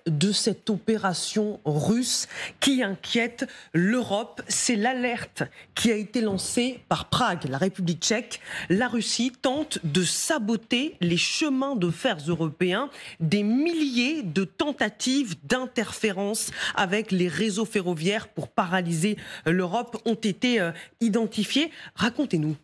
de cette opération russe qui inquiète l'Europe. C'est l'alerte qui a été lancée par Prague, la République tchèque. La Russie tente de saboter les chemins de fer européens. Des milliers de tentatives d'interférence avec les réseaux ferroviaires pour paralyser l'Europe ont été identifiées. Racontez-nous.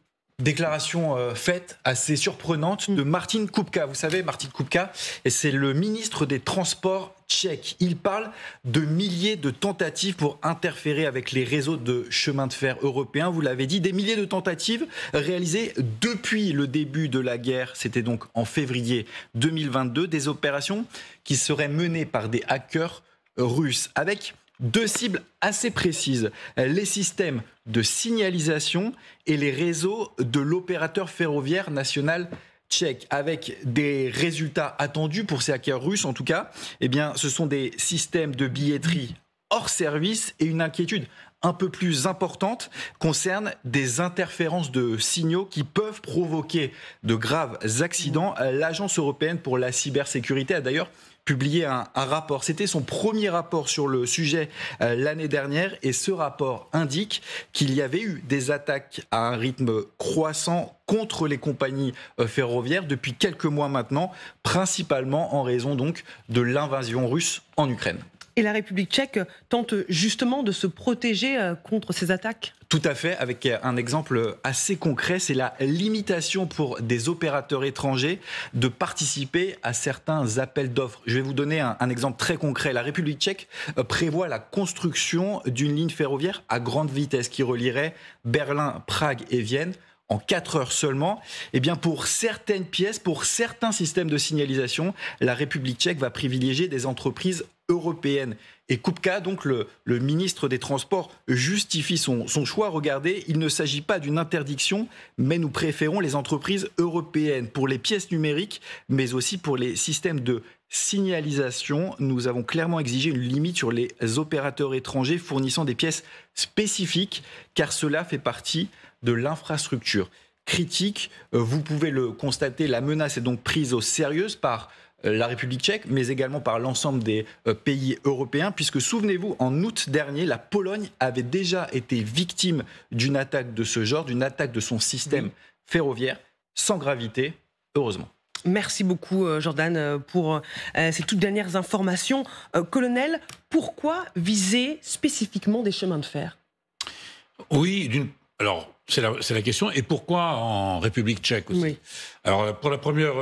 Déclaration faite assez surprenante de Martin Kupka. Vous savez, Martin Kupka, c'est le ministre des Transports tchèque. Il parle de milliers de tentatives pour interférer avec les réseaux de chemin de fer européens. Vous l'avez dit, des milliers de tentatives réalisées depuis le début de la guerre. C'était donc en février 2022. Des opérations qui seraient menées par des hackers russes avec deux cibles assez précises, les systèmes de signalisation et les réseaux de l'opérateur ferroviaire national tchèque, avec des résultats attendus pour ces hackers russes en tout cas. Eh bien, ce sont des systèmes de billetterie hors service et une inquiétude un peu plus importante concerne des interférences de signaux qui peuvent provoquer de graves accidents. L'Agence européenne pour la cybersécurité a d'ailleurs publié un rapport. C'était son premier rapport sur le sujet l'année dernière et ce rapport indique qu'il y avait eu des attaques à un rythme croissant contre les compagnies ferroviaires depuis quelques mois maintenant, principalement en raison donc de l'invasion russe en Ukraine. Et la République tchèque tente justement de se protéger contre ces attaques ? Tout à fait, avec un exemple assez concret, c'est la limitation pour des opérateurs étrangers de participer à certains appels d'offres. Je vais vous donner un exemple très concret. La République tchèque prévoit la construction d'une ligne ferroviaire à grande vitesse qui relierait Berlin, Prague et Vienne en 4 heures seulement. Eh bien, pour certaines pièces, pour certains systèmes de signalisation, la République tchèque va privilégier des entreprises européennes. Et Kupka, donc le ministre des Transports, justifie son choix. Regardez, il ne s'agit pas d'une interdiction, mais nous préférons les entreprises européennes pour les pièces numériques, mais aussi pour les systèmes de signalisation. Nous avons clairement exigé une limite sur les opérateurs étrangers fournissant des pièces spécifiques, car cela fait partie de l'infrastructure critique. Vous pouvez le constater, la menace est donc prise au sérieux par la République tchèque, mais également par l'ensemble des pays européens, puisque souvenez-vous, en août dernier, la Pologne avait déjà été victime d'une attaque de ce genre, d'une attaque de son système ferroviaire, sans gravité, heureusement. Merci beaucoup Jordan pour ces toutes dernières informations. Colonel, pourquoi viser spécifiquement des chemins de fer ? Oui, alors c'est la question. Et pourquoi en République tchèque aussi ? Oui. Alors pour la première,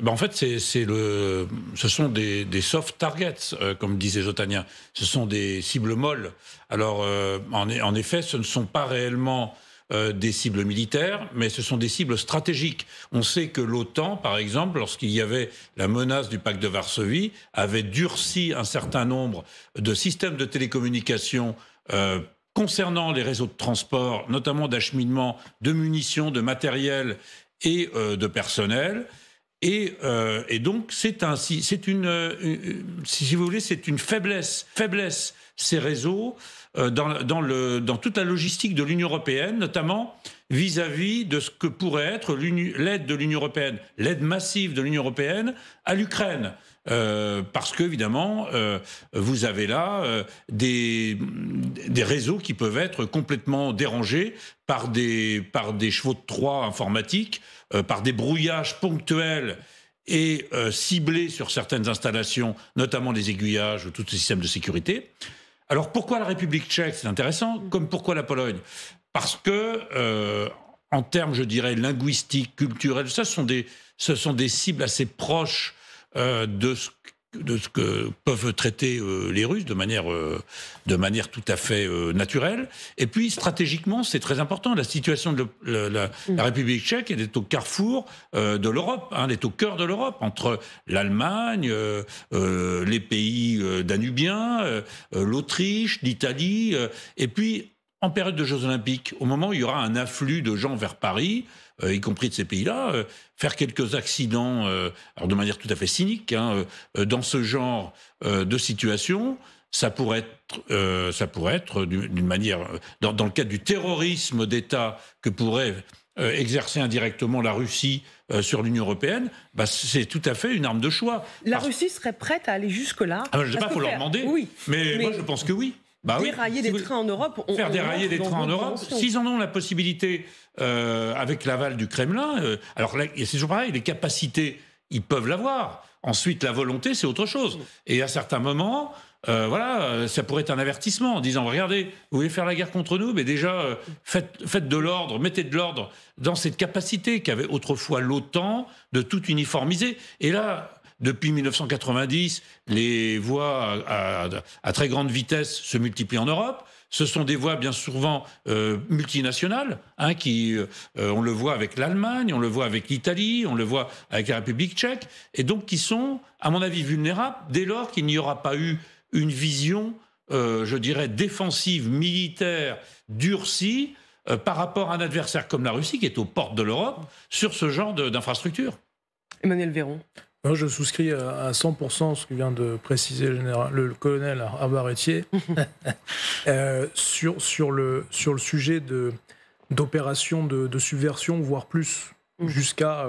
en fait ce sont des soft targets, comme disait Zotania. Ce sont des cibles molles. Alors en effet, ce ne sont pas réellement des cibles militaires, mais ce sont des cibles stratégiques. On sait que l'OTAN, par exemple, lorsqu'il y avait la menace du pacte de Varsovie, avait durci un certain nombre de systèmes de télécommunications concernant les réseaux de transport, notamment d'acheminement de munitions, de matériel et de personnel. Et donc, si vous voulez, c'est une faiblesse, ces réseaux, dans toute la logistique de l'Union européenne, notamment vis-à-vis de ce que pourrait être l'aide de l'Union européenne, l'aide massive de l'Union européenne à l'Ukraine. Parce que évidemment, vous avez là des réseaux qui peuvent être complètement dérangés par des chevaux de Troie informatiques, par des brouillages ponctuels et ciblés sur certaines installations, notamment des aiguillages ou tous ces systèmes de sécurité. Alors pourquoi la République tchèque ? C'est intéressant, comme pourquoi la Pologne ? Parce que en termes, je dirais, linguistiques, culturels, ce sont des cibles assez proches de ce que peuvent traiter les Russes de manière tout à fait naturelle. Et puis, stratégiquement, c'est très important. La situation de la République tchèque, elle est au carrefour de l'Europe. Elle est au cœur de l'Europe, entre l'Allemagne, les pays danubiens, l'Autriche, l'Italie, et puis en période de Jeux Olympiques, au moment où il y aura un afflux de gens vers Paris, y compris de ces pays-là, faire quelques accidents, alors de manière tout à fait cynique, dans ce genre de situation, ça pourrait être d'une manière, dans le cadre du terrorisme d'État que pourrait exercer indirectement la Russie sur l'Union européenne, c'est tout à fait une arme de choix. La Russie serait prête à aller jusque-là? Je ne sais pas, il faut leur demander, oui, mais moi je pense que oui. Dérailler des trains en Europe, faire dérailler des trains en Europe, s'ils en ont la possibilité avec l'aval du Kremlin, alors là, c'est toujours pareil, les capacités, ils peuvent l'avoir. Ensuite, la volonté, c'est autre chose. Et à certains moments, ça pourrait être un avertissement en disant, regardez, vous voulez faire la guerre contre nous, mais déjà, faites de l'ordre, mettez de l'ordre dans cette capacité qu'avait autrefois l'OTAN de tout uniformiser. Et là, depuis 1990, les voies à très grande vitesse se multiplient en Europe. Ce sont des voies bien souvent multinationales, qui, on le voit avec l'Allemagne, on le voit avec l'Italie, on le voit avec la République tchèque, et donc qui sont, à mon avis, vulnérables dès lors qu'il n'y aura pas eu une vision, je dirais, défensive, militaire, durcie, par rapport à un adversaire comme la Russie, qui est aux portes de l'Europe, sur ce genre d'infrastructure. Emmanuel Véron. Moi, je souscris à 100% ce que vient de préciser le colonel Arbaretier sur le sujet d'opérations de subversion, voire plus, jusqu'à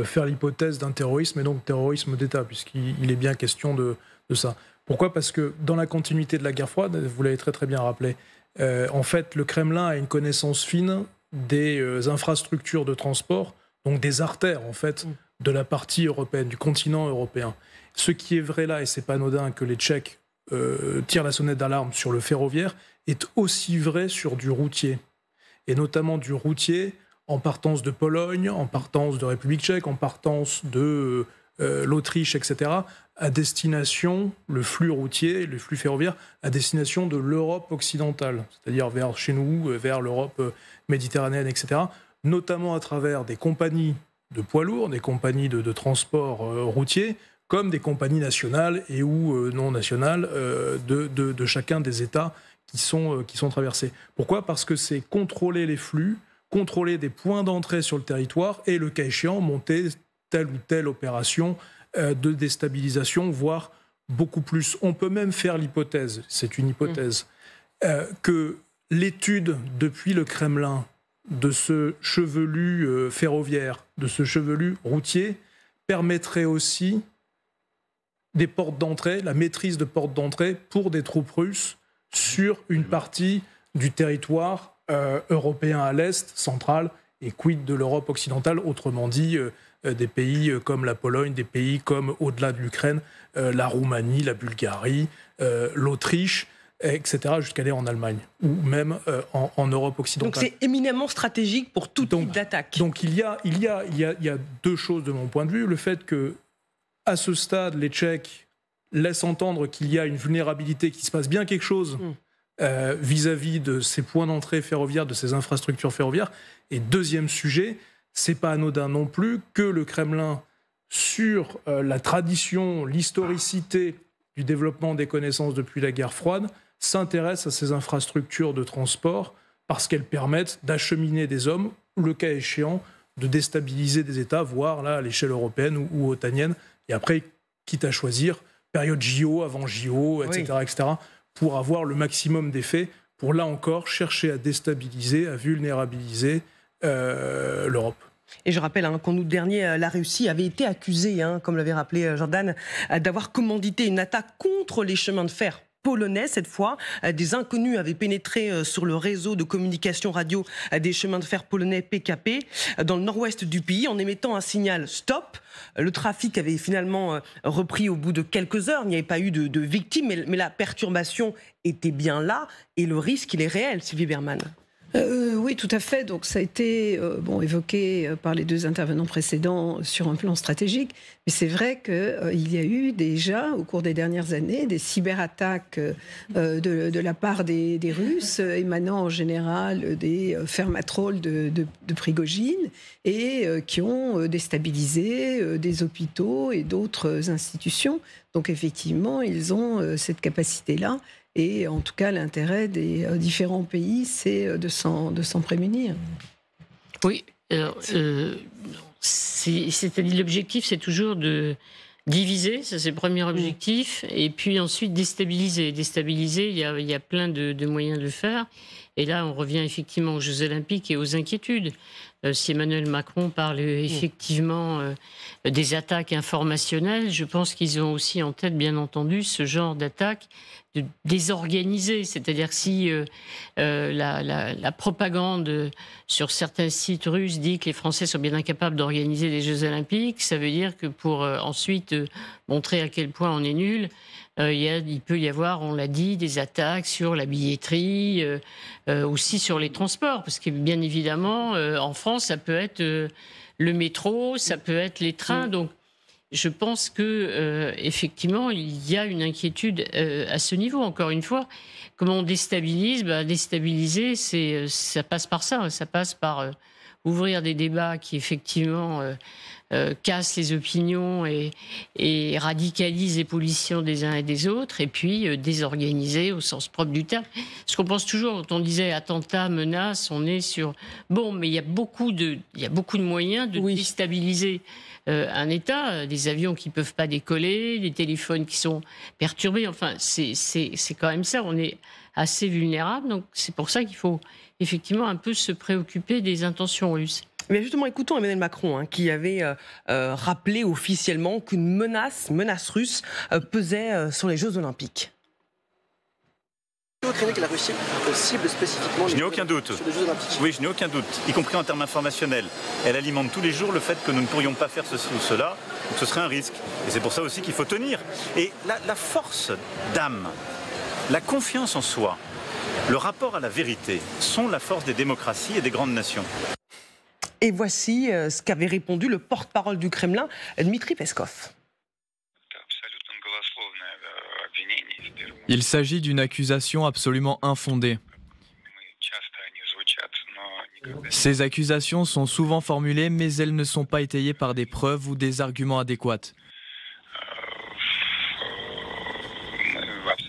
faire l'hypothèse d'un terrorisme, et donc terrorisme d'État, puisqu'il est bien question de ça. Pourquoi ? Parce que dans la continuité de la guerre froide, vous l'avez très très bien rappelé, en fait, le Kremlin a une connaissance fine des infrastructures de transport, donc des artères, en fait, de la partie européenne, du continent européen. Ce qui est vrai là, et c'est pas anodin que les Tchèques tirent la sonnette d'alarme sur le ferroviaire, est aussi vrai sur du routier. Et notamment du routier en partance de Pologne, en partance de République tchèque, en partance de l'Autriche, etc., à destination, le flux routier, le flux ferroviaire, à destination de l'Europe occidentale, c'est-à-dire vers chez nous, vers l'Europe méditerranéenne, etc., notamment à travers des compagnies de poids lourds, des compagnies de transport routier, comme des compagnies nationales et ou non nationales de chacun des États qui sont traversés. Pourquoi ? Parce que c'est contrôler les flux, contrôler des points d'entrée sur le territoire et, le cas échéant, monter telle ou telle opération de déstabilisation, voire beaucoup plus. On peut même faire l'hypothèse, c'est une hypothèse, que l'étude depuis le Kremlin de ce chevelu ferroviaire, de ce chevelu routier, permettrait aussi des portes d'entrée, la maîtrise de portes d'entrée pour des troupes russes sur une partie du territoire européen à l'est, central, et quid de l'Europe occidentale, autrement dit des pays comme la Pologne, des pays comme, au-delà de l'Ukraine, la Roumanie, la Bulgarie, l'Autriche, etc., jusqu'à aller en Allemagne, ou même en Europe occidentale. Donc c'est éminemment stratégique pour tout type d'attaque. Donc il y a deux choses de mon point de vue. Le fait que, à ce stade, les Tchèques laissent entendre qu'il y a une vulnérabilité, qu'il se passe bien quelque chose vis-à-vis de ces points d'entrée ferroviaires, de ces infrastructures ferroviaires. Et deuxième sujet, c'est pas anodin non plus que le Kremlin, sur la tradition, l'historicité du développement des connaissances depuis la guerre froide, s'intéresse à ces infrastructures de transport parce qu'elles permettent d'acheminer des hommes, ou le cas échéant, de déstabiliser des États, voire là, à l'échelle européenne ou otanienne. Et après, quitte à choisir, période JO, avant JO, etc., etc., pour avoir le maximum d'effets, pour là encore chercher à déstabiliser, à vulnérabiliser l'Europe. Et je rappelle qu'en août dernier, la Russie avait été accusée, comme l'avait rappelé Jordan, d'avoir commandité une attaque contre les chemins de fer polonais. Cette fois, des inconnus avaient pénétré sur le réseau de communication radio des chemins de fer polonais PKP dans le nord-ouest du pays en émettant un signal stop. Le trafic avait finalement repris au bout de quelques heures. Il n'y avait pas eu de victimes, mais la perturbation était bien là et le risque, il est réel, Sylvie Bermann. Oui, tout à fait. Donc, ça a été évoqué par les deux intervenants précédents sur un plan stratégique. Mais c'est vrai qu'il y a eu déjà, au cours des dernières années, des cyberattaques de la part des Russes, émanant en général des fermatrolles de Prigojine, et qui ont déstabilisé des hôpitaux et d'autres institutions. Donc, effectivement, ils ont cette capacité-là. Et en tout cas, l'intérêt des différents pays, c'est de s'en prémunir. Oui, alors, l'objectif, c'est toujours diviser, ça c'est le premier objectif, et puis ensuite déstabiliser. Déstabiliser, il y a plein de moyens de le faire. Et là, on revient effectivement aux Jeux Olympiques et aux inquiétudes. Si Emmanuel Macron parle effectivement des attaques informationnelles, je pense qu'ils ont aussi en tête, bien entendu, ce genre d'attaques désorganisées. C'est-à-dire que si la propagande sur certains sites russes dit que les Français sont bien incapables d'organiser des Jeux Olympiques, ça veut dire que pour ensuite montrer à quel point on est nul, il peut y avoir, on l'a dit, des attaques sur la billetterie, aussi sur les transports, parce que bien évidemment, en France, ça peut être le métro, ça peut être les trains. Donc, je pense que effectivement, il y a une inquiétude à ce niveau. Encore une fois, comment on déstabilise ? Déstabiliser, ça passe par ça. Ça passe par ouvrir des débats qui effectivement cassent les opinions et radicalisent les positions des uns et des autres, et puis désorganiser au sens propre du terme. Parce qu'on pense toujours, quand on disait attentat, menace, on est sur... Bon, mais il y a beaucoup de moyens de déstabiliser un État, des avions qui ne peuvent pas décoller, des téléphones qui sont perturbés. Enfin, c'est quand même ça. On est assez vulnérable. Donc, c'est pour ça qu'il faut effectivement un peu se préoccuper des intentions russes. Mais justement, écoutons Emmanuel Macron, qui avait rappelé officiellement qu'une menace russe, pesait sur les Jeux Olympiques. Vous craignez que la Russie cible spécifiquement Je n'ai aucun doute. Sur les Jeux Olympiques. Oui, je n'ai aucun doute, y compris en termes informationnels. Elle alimente tous les jours le fait que nous ne pourrions pas faire ceci ou cela, donc ce serait un risque. Et c'est pour ça aussi qu'il faut tenir. Et la force d'âme, la confiance en soi, le rapport à la vérité sont la force des démocraties et des grandes nations. Et voici ce qu'avait répondu le porte-parole du Kremlin, Dmitri Peskov. Il s'agit d'une accusation absolument infondée. Ces accusations sont souvent formulées, mais elles ne sont pas étayées par des preuves ou des arguments adéquats.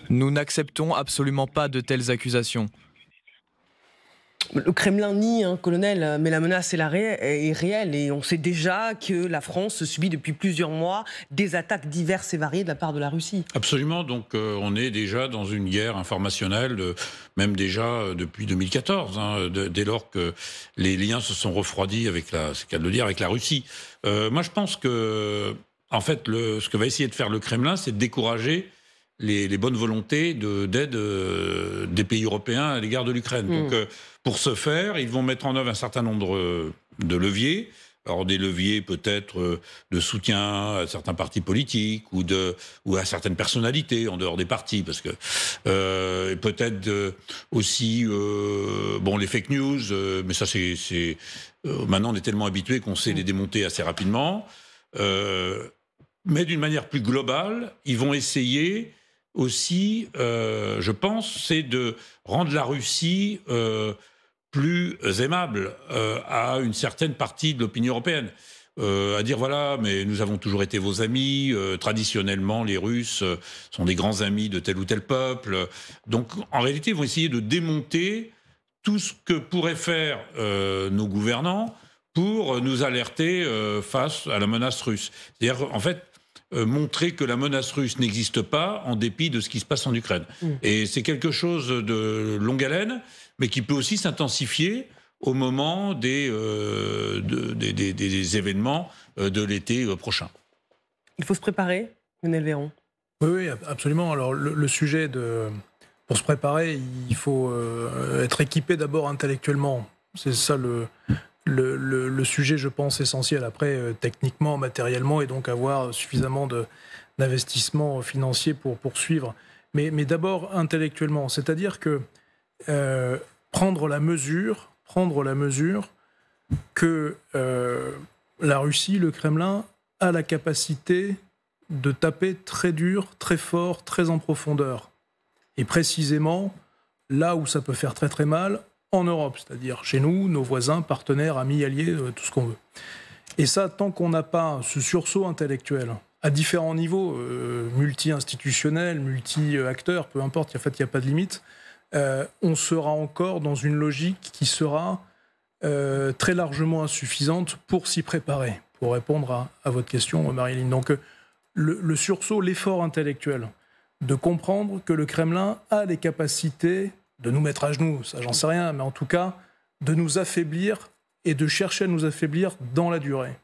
Nous n'acceptons absolument pas de telles accusations. Le Kremlin nie, colonel, mais la menace est réelle et on sait déjà que la France subit depuis plusieurs mois des attaques diverses et variées de la part de la Russie. Absolument, donc on est déjà dans une guerre informationnelle, même déjà depuis 2014, dès lors que les liens se sont refroidis avec c'est le cas de le dire, avec la Russie. Moi je pense que, en fait, ce que va essayer de faire le Kremlin, c'est de décourager les bonnes volontés d'aide des pays européens à l'égard de l'Ukraine. Donc, pour ce faire, ils vont mettre en œuvre un certain nombre de leviers. Alors, des leviers peut-être de soutien à certains partis politiques ou à certaines personnalités en dehors des partis, parce que peut-être aussi les fake news, mais ça c'est maintenant on est tellement habitué qu'on sait les démonter assez rapidement. Mais d'une manière plus globale, ils vont essayer aussi, je pense, c'est de rendre la Russie plus aimable à une certaine partie de l'opinion européenne. À dire, voilà, mais nous avons toujours été vos amis, traditionnellement les Russes sont des grands amis de tel ou tel peuple. Donc, en réalité, ils vont essayer de démonter tout ce que pourraient faire nos gouvernants pour nous alerter face à la menace russe. C'est-à-dire, en fait, montrer que la menace russe n'existe pas en dépit de ce qui se passe en Ukraine. Et c'est quelque chose de longue haleine, mais qui peut aussi s'intensifier au moment des événements de l'été prochain. Il faut se préparer, Lionel Véron. Oui, absolument. Alors le sujet pour se préparer, il faut être équipé d'abord intellectuellement. C'est ça le sujet, je pense, essentiel. Après, techniquement, matériellement, et donc avoir suffisamment d'investissement financier pour poursuivre. Mais d'abord intellectuellement, c'est-à-dire que prendre la mesure que la Russie, le Kremlin, a la capacité de taper très dur, très fort, très en profondeur. Et précisément là où ça peut faire très très mal, en Europe, c'est-à-dire chez nous, nos voisins, partenaires, amis, alliés, tout ce qu'on veut. Et ça, tant qu'on n'a pas ce sursaut intellectuel, à différents niveaux, multi-institutionnels, multi-acteurs, peu importe, en fait, il n'y a pas de limite, on sera encore dans une logique qui sera très largement insuffisante pour s'y préparer, pour répondre à votre question, Marie-Hélène. Donc, le sursaut, l'effort intellectuel de comprendre que le Kremlin a les capacités de nous mettre à genoux, ça j'en sais rien, mais en tout cas de nous affaiblir et de chercher à nous affaiblir dans la durée.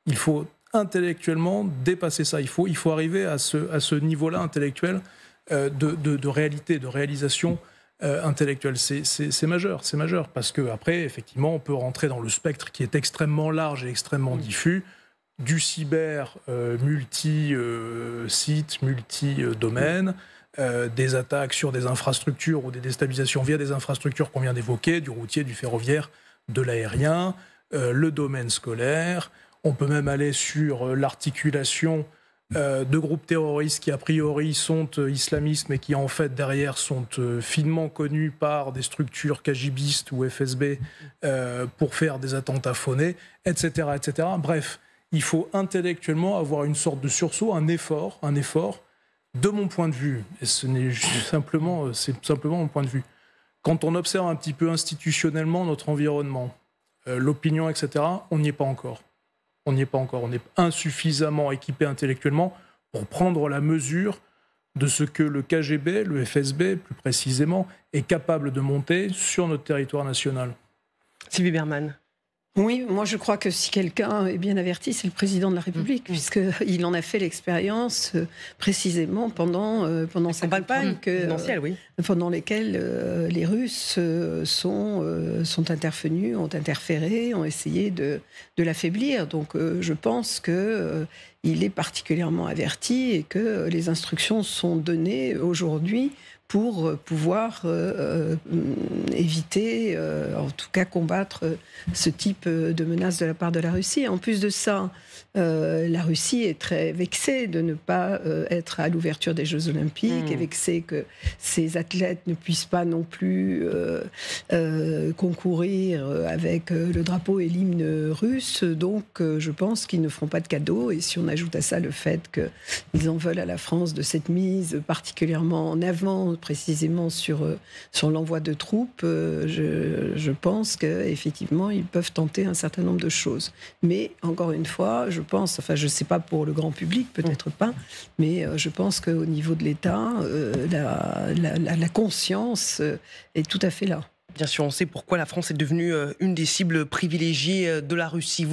Il faut intellectuellement dépasser ça, il faut arriver à ce niveau-là intellectuel de réalité, de réalisation intellectuelle. C'est majeur, parce qu'après, effectivement, on peut rentrer dans le spectre qui est extrêmement large et extrêmement diffus, du cyber multi-sites, multi-domaines, des attaques sur des infrastructures ou des déstabilisations via des infrastructures qu'on vient d'évoquer, du routier, du ferroviaire, de l'aérien, le domaine scolaire. On peut même aller sur l'articulation de groupes terroristes qui a priori sont islamistes mais qui en fait derrière sont finement connus par des structures KGBistes ou FSB pour faire des attentats phonés, etc., etc. Bref, il faut intellectuellement avoir une sorte de sursaut, un effort, de mon point de vue, et c'est simplement mon point de vue. Quand on observe un petit peu institutionnellement notre environnement, l'opinion, etc., on n'y est pas encore. On est insuffisamment équipé intellectuellement pour prendre la mesure de ce que le KGB, le FSB plus précisément, est capable de monter sur notre territoire national. Sylvie Bermann. Oui, moi je crois que si quelqu'un est bien averti, c'est le président de la République, puisqu'il en a fait l'expérience précisément pendant sa campagne, pendant lesquelles les Russes sont intervenus, ont interféré, ont essayé de l'affaiblir. Donc je pense qu'il est particulièrement averti et que les instructions sont données aujourd'hui pour pouvoir éviter, en tout cas combattre ce type de menace de la part de la Russie. En plus de ça, la Russie est très vexée de ne pas être à l'ouverture des Jeux Olympiques, et vexée que ses athlètes ne puissent pas non plus concourir avec le drapeau et l'hymne russe. Donc je pense qu'ils ne feront pas de cadeau. Et si on ajoute à ça le fait qu'ils en veulent à la France de cette mise particulièrement en avant, précisément sur l'envoi de troupes, je pense qu'effectivement, ils peuvent tenter un certain nombre de choses. Mais, encore une fois, je pense, enfin, je ne sais pas pour le grand public, peut-être pas, mais je pense qu'au niveau de l'État, la conscience est tout à fait là. Bien sûr, on sait pourquoi la France est devenue une des cibles privilégiées de la Russie.